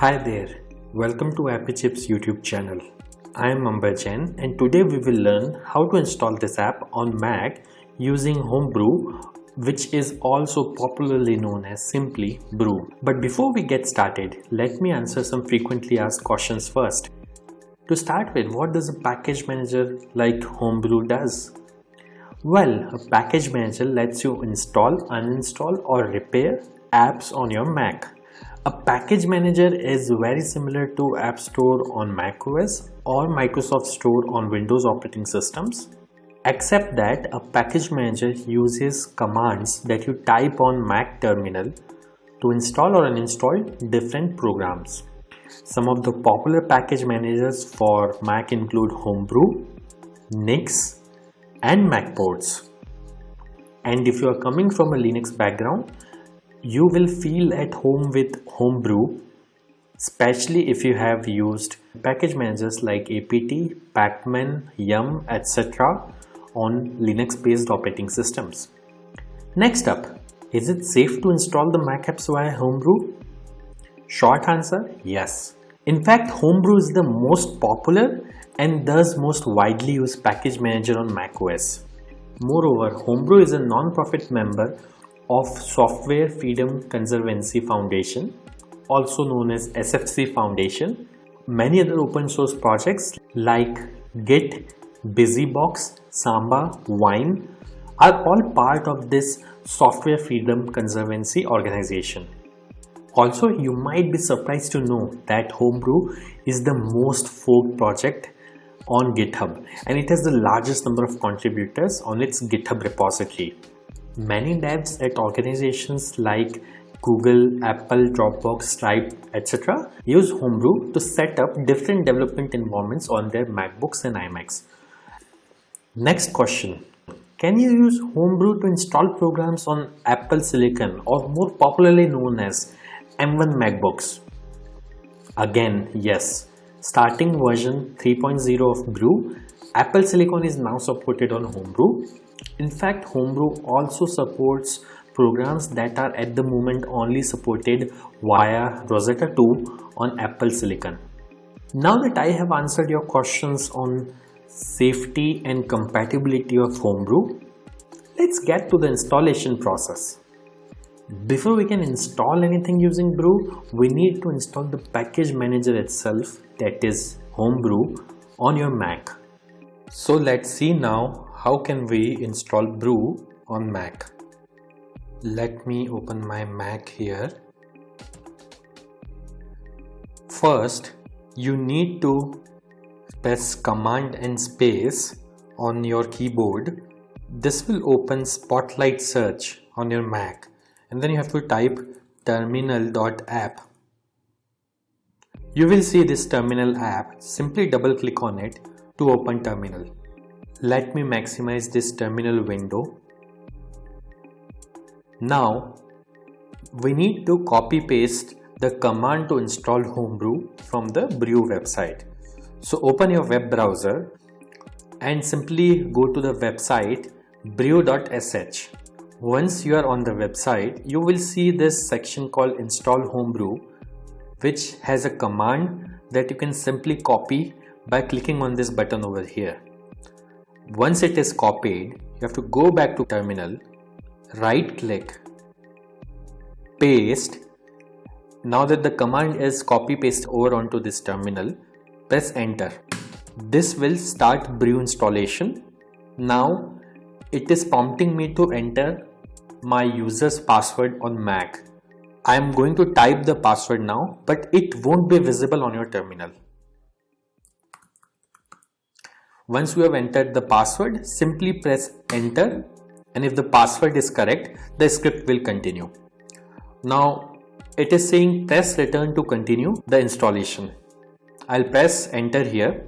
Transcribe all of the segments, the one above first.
Hi there, welcome to Appy Chips YouTube channel. I am Amberjan and today we will learn how to install this app on Mac using Homebrew, which is also popularly known as simply Brew. But before we get started, let me answer some frequently asked questions first. To start with, what does a package manager like Homebrew does? Well, a package manager lets you install, uninstall or repair apps on your Mac. A package manager is very similar to App Store on macOS or Microsoft Store on Windows operating systems, except that a package manager uses commands that you type on Mac terminal to install or uninstall different programs. Some of the popular package managers for Mac include Homebrew, Nix, and Macports. And if you are coming from a Linux background, you will feel at home with Homebrew, especially if you have used package managers like apt, pacman, yum, etc. on Linux based operating systems. Next up, is it safe to install the Mac apps via Homebrew? Short answer, yes. In fact, Homebrew is the most popular and thus most widely used package manager on macOS. Moreover, Homebrew is a non-profit member of Software Freedom Conservancy Foundation, also known as SFC Foundation. Many other open source projects like Git, BusyBox, Samba, Wine are all part of this Software Freedom Conservancy organization. Also, you might be surprised to know that Homebrew is the most forked project on GitHub and it has the largest number of contributors on its GitHub repository. Many devs at organizations like Google, Apple, Dropbox, Stripe, etc. use Homebrew to set up different development environments on their MacBooks and iMacs. Next question. Can you use Homebrew to install programs on Apple Silicon or more popularly known as M1 MacBooks? Again, yes. Starting version 3.0 of Brew, Apple Silicon is now supported on Homebrew. In fact, Homebrew also supports programs that are at the moment only supported via Rosetta 2 on Apple Silicon. Now that I have answered your questions on safety and compatibility of Homebrew, let's get to the installation process. Before we can install anything using Brew, we need to install the package manager itself, that is Homebrew, on your Mac. So let's see now how can we install Brew on Mac. Let me open my Mac here. First, you need to press Command and space on your keyboard. This will open Spotlight Search on your Mac, and then you have to type terminal.app. You will see this terminal app. Simply double click on it to open terminal. Let me maximize this terminal window. Now we need to copy paste the command to install Homebrew from the Brew website. So open your web browser and simply go to the website brew.sh. Once you are on the website, you will see this section called Install Homebrew, which has a command that you can simply copy by clicking on this button over here. Once it is copied, you have to go back to terminal, right click, paste. Now that the command is copy paste over onto this terminal, press enter. This will start Brew installation. Now it is prompting me to enter my user's password on Mac. I am going to type the password now, but it won't be visible on your terminal. Once you have entered the password, simply press enter, and if the password is correct, the script will continue. Now it is saying press return to continue the installation. I'll press enter here,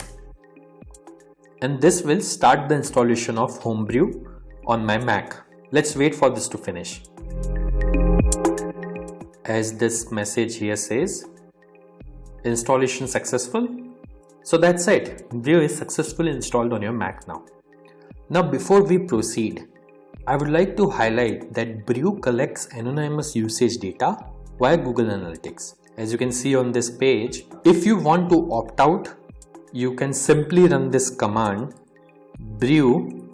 and this will start the installation of Homebrew on my Mac. Let's wait for this to finish. As this message here says, installation successful. So that's it. Brew is successfully installed on your Mac now. Now before we proceed, I would like to highlight that Brew collects anonymous usage data via Google Analytics. As you can see on this page, if you want to opt out, you can simply run this command brew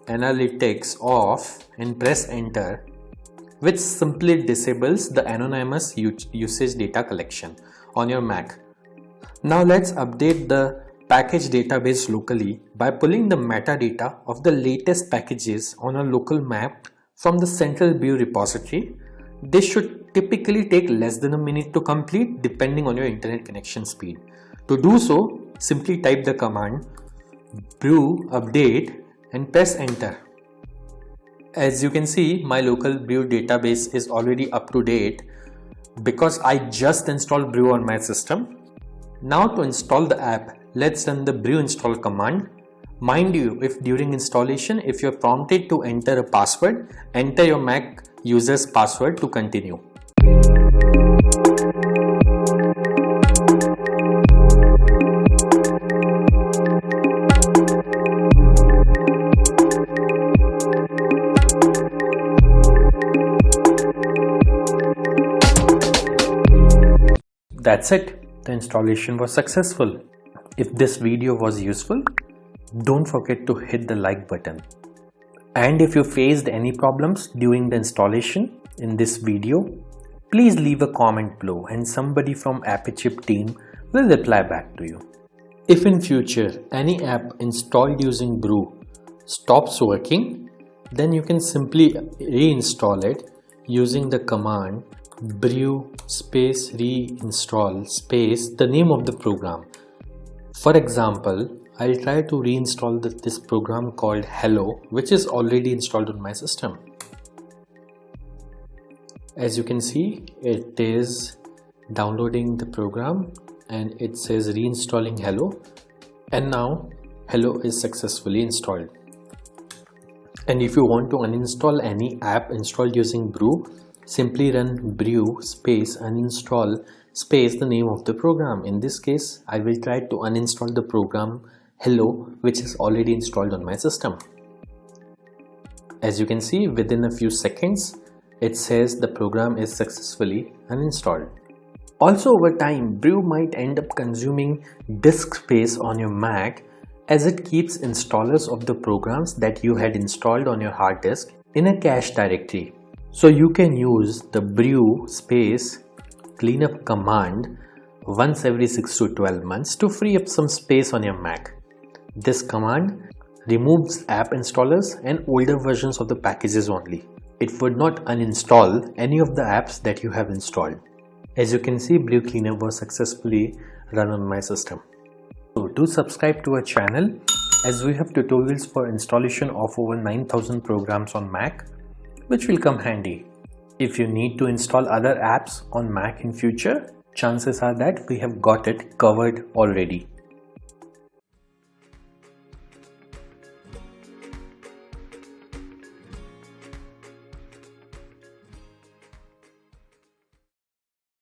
analytics off and press enter, which simply disables the anonymous usage data collection on your Mac. Now let's update the package database locally by pulling the metadata of the latest packages on a local map from the central brew repository. This should typically take less than a minute to complete depending on your internet connection speed. To do so, simply type the command brew update and press enter. As you can see, my local brew database is already up to date because I just installed brew on my system. Now to install the app, let's run the brew install command. Mind you, if during installation, if you're prompted to enter a password, enter your Mac user's password to continue. That's it. The installation was successful. If this video was useful, don't forget to hit the like button. And if you faced any problems during the installation in this video, please leave a comment below and somebody from AppyChip team will reply back to you. If in future any app installed using brew stops working, then you can simply reinstall it using the command brew space reinstall space the name of the program. For example, I'll try to reinstall this program called Hello, which is already installed on my system. As you can see, it is downloading the program and it says reinstalling Hello, and now Hello is successfully installed. And if you want to uninstall any app installed using brew, simply run brew space uninstall space the name of the program. In this case, I will try to uninstall the program Hello, which is already installed on my system. As you can see, within a few seconds, it says the program is successfully uninstalled. Also, over time, brew might end up consuming disk space on your Mac as it keeps installers of the programs that you had installed on your hard disk in a cache directory. So you can use the brew space cleanup command once every 6 to 12 months to free up some space on your Mac. This command removes app installers and older versions of the packages only. It would not uninstall any of the apps that you have installed. As you can see, brew cleanup was successfully run on my system. So do subscribe to our channel as we have tutorials for installation of over 9,000 programs on Mac, which will come handy. If you need to install other apps on Mac in future, chances are that we have got it covered already.